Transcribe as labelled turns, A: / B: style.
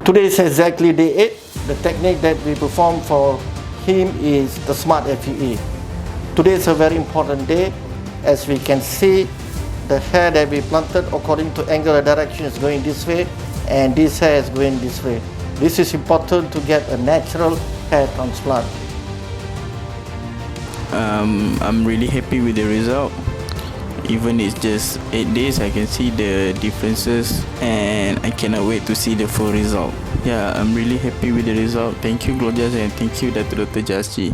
A: Today is exactly day 8. The technique that we perform for him is the smart FUE. Today is a very important day, as we can see the hair that we planted according to angular direction is going this way, and this hair is going this way. This is important to get a natural hair transplant.
B: I'm really happy with the result. Even it's just 8 days, I can see the differences and I cannot wait to see the full result. Yeah, I'm really happy with the result. Thank you, Glomac, and thank you, Dr. Jasji.